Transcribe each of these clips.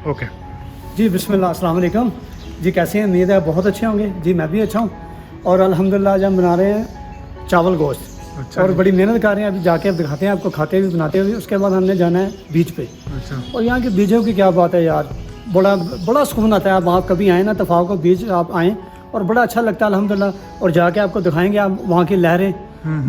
Okay जी बिस्मिल्लाह, अस्सलाम वालेकुम जी। कैसे हैं? उम्मीद है बहुत अच्छे होंगे जी। मैं भी अच्छा हूँ और अल्हम्दुलिल्लाह आज हम बना रहे हैं चावल गोश्त। अच्छा और जी। बड़ी मेहनत कर रहे हैं। अभी जाके अब दिखाते हैं आपको, खाते हुए बनाते हुए। उसके बाद हमने जाना है बीच पे। अच्छा और यहाँ के बीजों की क्या बात है यार, बड़ा बड़ा सुकून आता है। आप वहाँ कभी आएँ ना, तफाव को बीच आप आएँ और बड़ा अच्छा लगता है अल्हम्दुलिल्लाह। और जाके आपको दिखाएंगे आप वहाँ की लहरें,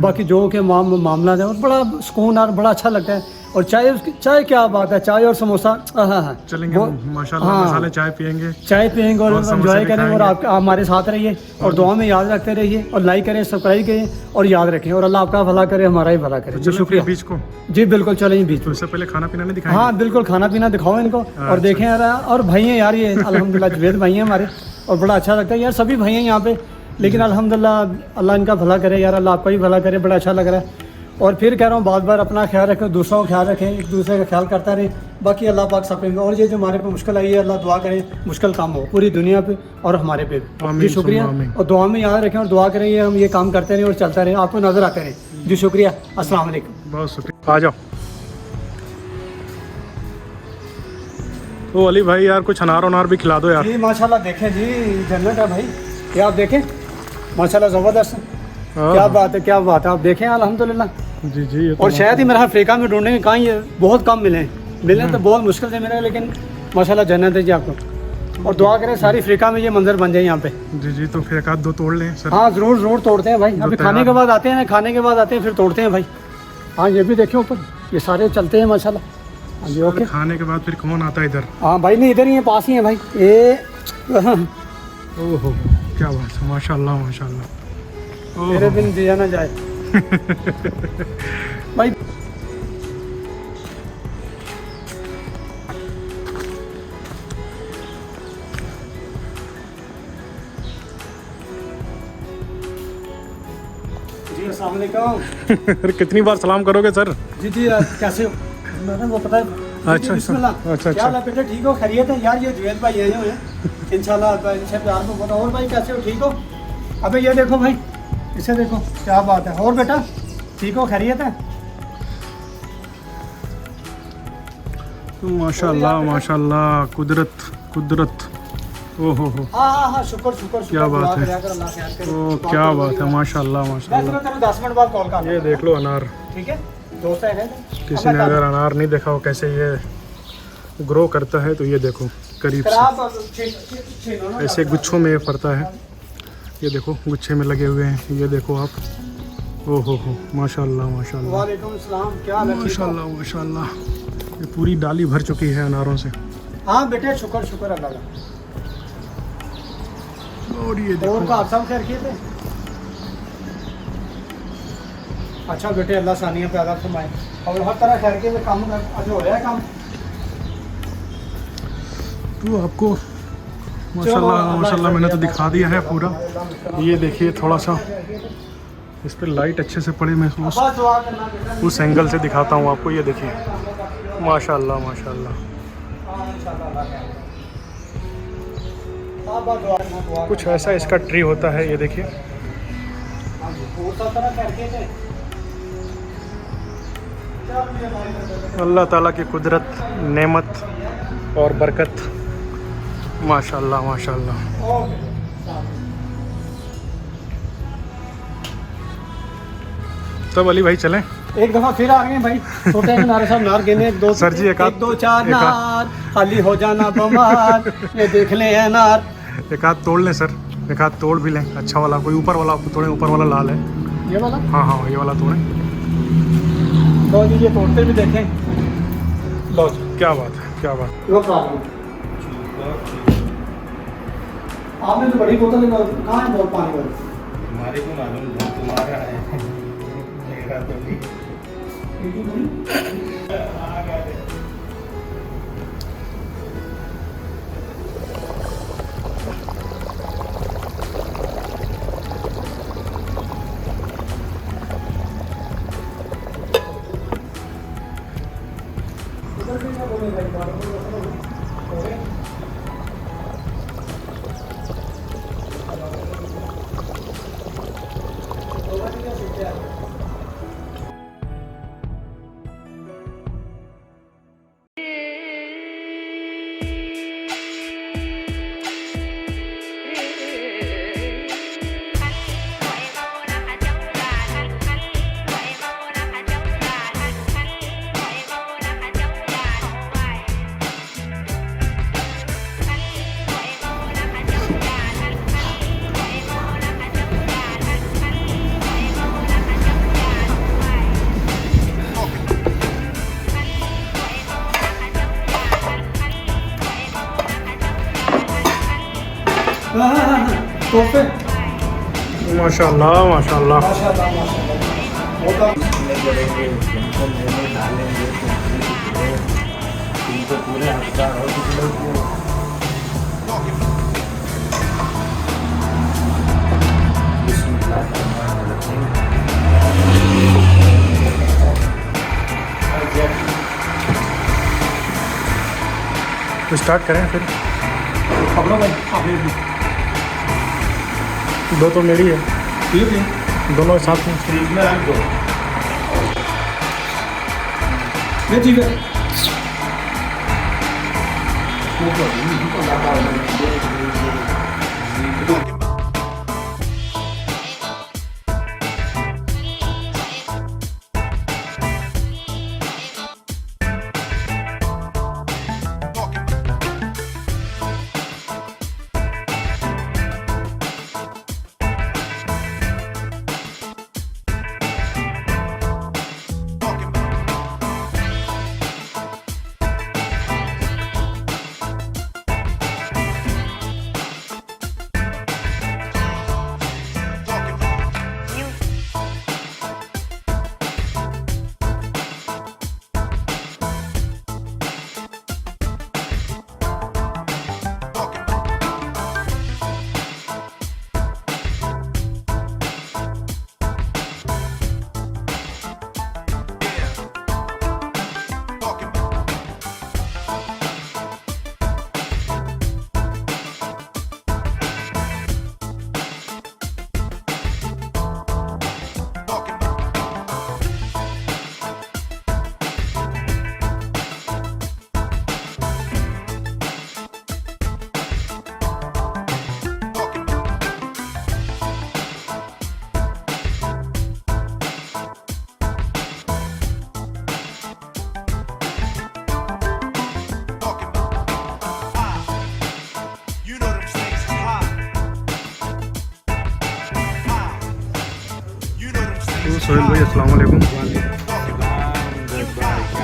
बाकी जो के मामला है, और बड़ा सुकून और बड़ा अच्छा लगता है। और चाय, उसकी चाय क्या बात है, चाय और समोसा। हाँ चलेंगे माशाल्लाह, मसाले चाय पियेंगे, चाय पियेंगे और समोसे एंजॉय भी करेंगे। और खाएंगे। आप हमारे साथ रहिए और दुआ में याद रखते रहिए और लाइक करें, सब्सक्राइब करें और याद रखें। और अल्लाह आपका भला करे, हमारा ही भला करे। जी चलें शुक्रिया। फिर बीच को। जी बिल्कुल चलें बीच तो में। इससे पहले खाना पीना नहीं दिखाएंगे? हाँ बिल्कुल, खाना पीना दिखाओ इनको और अच्छा। देखें यार। और भाई हैं यार ये अल्हम्दुलिल्लाह, जुवेद भाई हैं हमारे। और बड़ा अच्छा लगता है यार, सभी भाई हैं यहाँ पे। लेकिन अल्हम्दुलिल्लाह अल्लाह इनका भला करे यार, अल्लाह आपका भी भला करे। बड़ा अच्छा लग रहा है। और फिर कह रहा हूँ बार बार अपना ख्याल रखें, दूसरों का ख्याल रखें, एक दूसरे का ख्याल करता रहे। बाकी अल्लाह पाक सब पे। और ये जो हमारे पे मुश्किल आई है, अल्लाह दुआ करें मुश्किल काम हो पूरी दुनिया पे और हमारे पे भी। आमीन, जी शुक्रिया। सुम्मा आमीन। और दुआ में याद रखें और दुआ करें, ये हम ये काम करते रहें और चलता रहे, आपको नजर आते रहें। जी शुक्रिया, अस्सलाम वालेकुम। बहुत शुक्रिया। आ जाओ। तो अली भाई यार कुछ अनार वनार भी खिला दो यार। जी माशाल्लाह, देखें जी जन्नत है भाई। ये आप देखें माशाल्लाह, ज़बरदस्त। क्या बात है, क्या बात है। आप देखें अल्हम्दुलिल्लाह। जी जी। ये तो और शायद ही मेरा अफ्रीका में ढूंढने में कहाँ ये बहुत कम मिले तो बहुत मुश्किल से मिले। लेकिन माशाल्लाह जन्नत है जी आपको। और दुआ करें सारी अफ्रीका में ये मंजर बन जाए यहाँ पे। जी जी। तो फिर एक आध दो तोड़ लें सर। हाँ ज़रूर ज़रूर तोड़ते हैं भाई। अभी खाने के बाद आते हैं ना, खाने के बाद आते हैं फिर तोड़ते हैं भाई। हाँ ये भी देखें ऊपर, ये सारे चलते हैं माशाल्लाह। हाँ जी ओके। खाने के बाद फिर कौन आता है इधर? हाँ भाई, नहीं इधर ही है, पास ही है भाई ये। ओहो क्या बात है, माशाल्लाह माशाल्लाह। मेरे बिन दिया ना जाए भाई। जी अस्सलाम वालेकुम। अरे कितनी बार सलाम करोगे सर? जी जी कैसे हो? मैंने वो पता है। अच्छा, बिस्मिल्लाह। अच्छा, क्या हाल है बेटे, ठीक हो? खैरियत है यार। ये जुवेद भाई आए हुए हैं इंशाल्लाह, इनसे प्यार को बोलो। और भाई कैसे हो, ठीक हो? अबे ये देखो भाई, इसे देखो, क्या बात है। और बेटा ठीक हो, खैरियत है? माशाल्लाह माशाल्लाह, कुदरत कुदरत। ओहो हो, हाँ शुक्र शुक्र। क्या बात है। है। ओ क्या बात है, माशाल्लाह मैं माशाल्लाह। तेरे 10 मिनट बाद कॉल कर। ये देख लो अनार। ठीक है दोस्त है। किसी ने अगर अनार नहीं देखा हो कैसे ये ग्रो करता है तो ये देखो करीब से ऐसे गुच्छों में ये फरता है। ये देखो गुच्छे में लगे हुए हैं, ये देखो आप। ओहो हो माशाल्लाह माशाल्लाह। वालेकुम सलाम, क्या हाल है? माशाल्लाह माशाल्लाह। ये पूरी डाली भर चुकी है अनारों से। हाँ बेटे शुक्र शुक्र अल्लाह का। और ये और देखो। का सब खैर किए थे? अच्छा बेटे, अल्लाह सानिया पैदा फरमाए और हर तरह खैर के काम आज हो रहा है काम। तो आपको माशाल्लाह माशाल्लाह मैंने तो दिखा दिया है पूरा। ये देखिए थोड़ा सा इस पर लाइट अच्छे से पड़े, मैं उस एंगल से दिखाता हूँ आपको। ये देखिए माशाल्लाह माशाल्लाह। कुछ ऐसा इसका ट्री होता है, ये देखिए। अल्लाह ताला की कुदरत, नेमत और बरकत। माशाल्लाह माशाल्लाह। तब अली भाई चलें? एक दफा फिर आ गए भाई। छोटे नारे साहब नार गिने, एक दो सर जी, एक दो चार नार खाली हो जाना बमार। ये देख ले है नार। एक हाथ तोड़ लें सर, एक हाथ तोड़ भी लें। अच्छा वाला कोई ऊपर वाला तोड़ें, ऊपर वाला लाल है। ये वाला? हाँ हाँ ये वाला तोड़ें। तो ये तोड़ते भी देखें। लो क्या बात है, क्या बात। लो आपने तो बड़ी बोतल कहाँ है? बहुत पानी वाली हमारे को मालूम है, तुम्हारा है मेरा तो नहीं। हाँ हाँ हाँ तोहफे माशाल्लाह माशाल्लाह। माशाल्लाह माशाल्लाह बहुत करेंगे केमिकल में डालेंगे तो इनको पूरे हफ्ता और कुछ लोग तो स्टार्ट करें फिर। पकड़ो भाई आपने दो तो मेरी है, ठीक है दोनों साथ में। फ्रिज में रख दो। ये ठीक है तो सोहेल भाई अस्सलाम वालेकुम।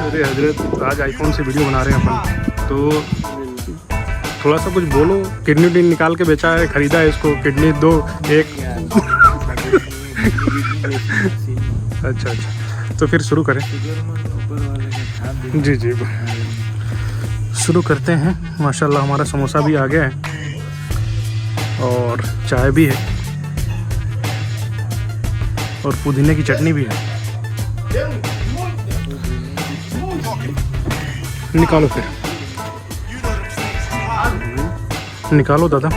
अरे हजरत आज आईफोन से वीडियो बना रहे हैं अपन, तो थोड़ा सा कुछ बोलो। किडनी उडनी निकाल के बेचा है, खरीदा है इसको, किडनी दो एक। अच्छा अच्छा, तो फिर शुरू करें। जी जी शुरू करते हैं। माशाल्लाह हमारा समोसा भी आ गया है और चाय भी है और पुदीने की चटनी भी है। निकालो फिर, निकालो दादा।